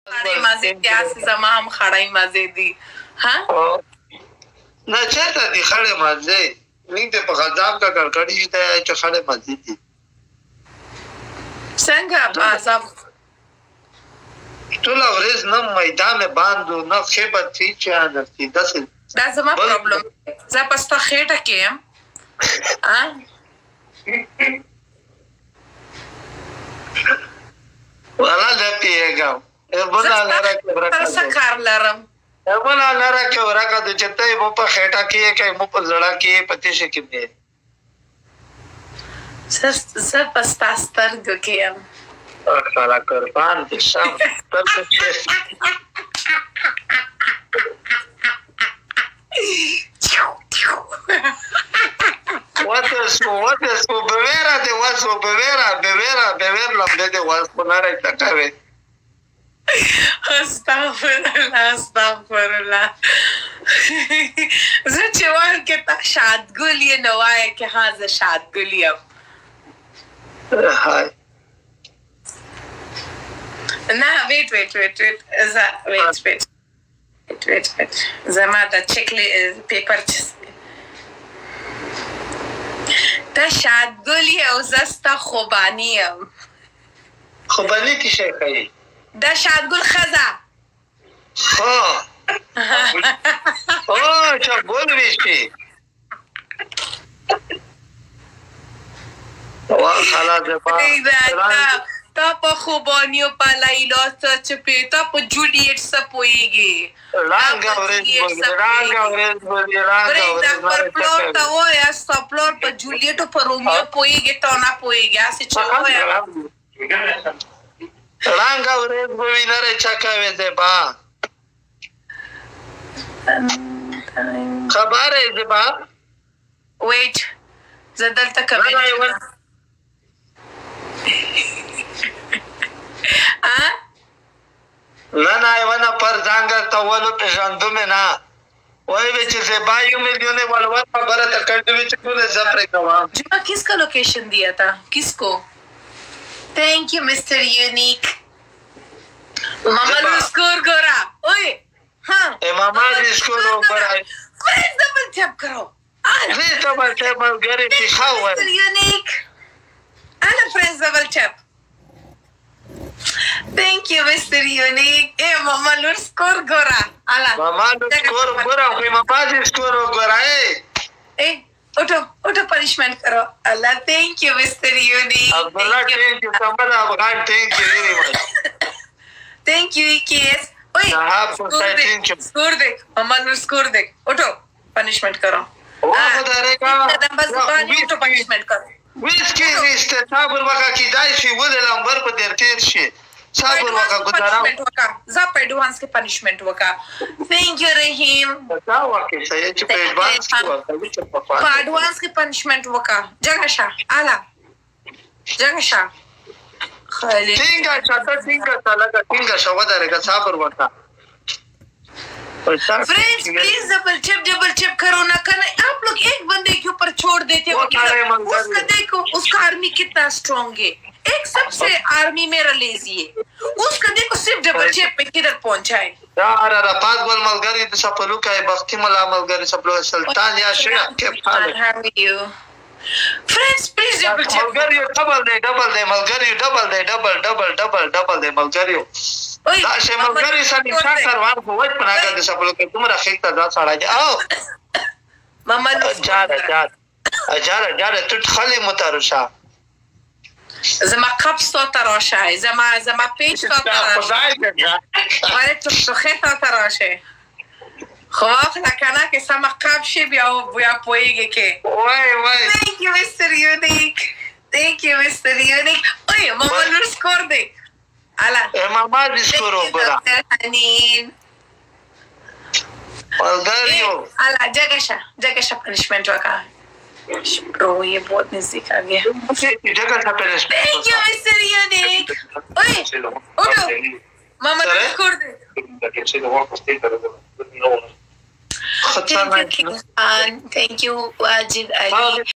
خړې مزې داسې زما هم خړې مزې دي نه چېرته دي خړې مزې موږ د په غذاب کا کړکړي ته چې خړې مزې دي څنګه په عذاب ټوله ورځ نه میدان باندې نه خیبت چې درتي داسې دا زما پرابلم زه په ستا خېټه کې یم والا نه پیږم بولا لاره کې ورکه څه کار لرم بولا لاره کې ورکه د چته مو په خېټه کې کې مو په زړه کې پتی شي کې مې زه په ستا سترګو کې یم خلا قربان دي شام تر څه What is bevera de waso bevera lambe de waso nara itakawe. Astaghfirullah. زه چې وایم کې تا شادګل یې نو وایه کې ها زه شادګل یم نه ویټ زما د چیک پیپر ته شادګل یې او زه ستا خوباني یم خوباني کې شی کوي دا شادګل ښځه چې ګل ویشي تا په خوبانیو په لیلا څه چپې تا په جولیټ څه پوهېږي پرېږده خپل پلار ته ووایه ستا پلار په جولیټو په رومیو پوهېږي ته نه پوهېږي هسې چې ووایه رنګه ورځ به وي نری چکوې زیبا خبره یې زیبا ویټ زه دلته کمې نه ایوانه پر ځانګه ته ولو پېژندومې نه وایي به چې زیبا یو میلیونه ولور خبره ته کړې وي چې ټوله زه پرې کوم جمع किसका लोकेशन दिया था किसको थैंक यू मिस्टर यूनिक मामा low score गोरा ओए हाँ मामा जी स्कोर गोरा प्लीज डबल टैप करो प्लीज डबल टैप गरे दिखाओ mister unique انا please double tap thank you mister unique ए मामा लो स्कोर गोरा आला मामा लो स्कोर गोरा कोई मामा जी स्कोर गोरा ए उठो पनिशमेंट करो अल्लाह thank you mister unique Abdullah thank you Tamanna Afghan thank you very much thank you केस ओए स्कोर देख मम्मा नो स्कोर देख उठो पनिशमेंट करो ओ खुदा रे का बस उठो पनिशमेंट करो विस्की रिश्ते साबर वका की दाइशी वले लंबर पर देरतेर शे साबर वका गुजारा za pe advance के पनिशमेंट वका थैंक यू रहीम बता वके सही च पे एडवांस को पे एडवांस के पनिशमेंट वका जगशा आला जगशा खाली tinga shawada rega sabar wata friends please double check करो ना करना आप लोग एक बंदे के ऊपर छोड़ देते हो उसका देखो उसका आर्मी कितना स्ट्रांग है एक सबसे आर्मी मेरा लेजी है उसका देखो सिर्फ डबल चेक पे किधर पहुंचा है यार पांच गोल मलगरी तो सब लोग का बख्ती मला मलगरी सब लोग सुल्तान या शेख के हाल है फ्रेंड्स प्लीज डबल चेक मलगरी डबल दे मलगरी डबल दे मलगरी دا شی ملګری سړي څا کاروان خو وځ پنا کړ د سب لوګ تمرا خېټ ته ځا سړا جا او ماما اجار ته خالي مترشا زما کپ ستو تراشه زما پیج ستو تراشه ولی تو خېټ ته تراشه خو خلا کنه کې سما کپ شي بیا پويږي کې وای thank you Mr. Unique oye ماما نور سکور دی Ala. Mama discoro gora. Malgario. Ala जगह punishment वका. Bro ये बहुत नजदीक आ गया. जगह punishment. Thank you Mr. Unique. ओए उठो. मामा स्कोर दे. Thank you Wajid Ali.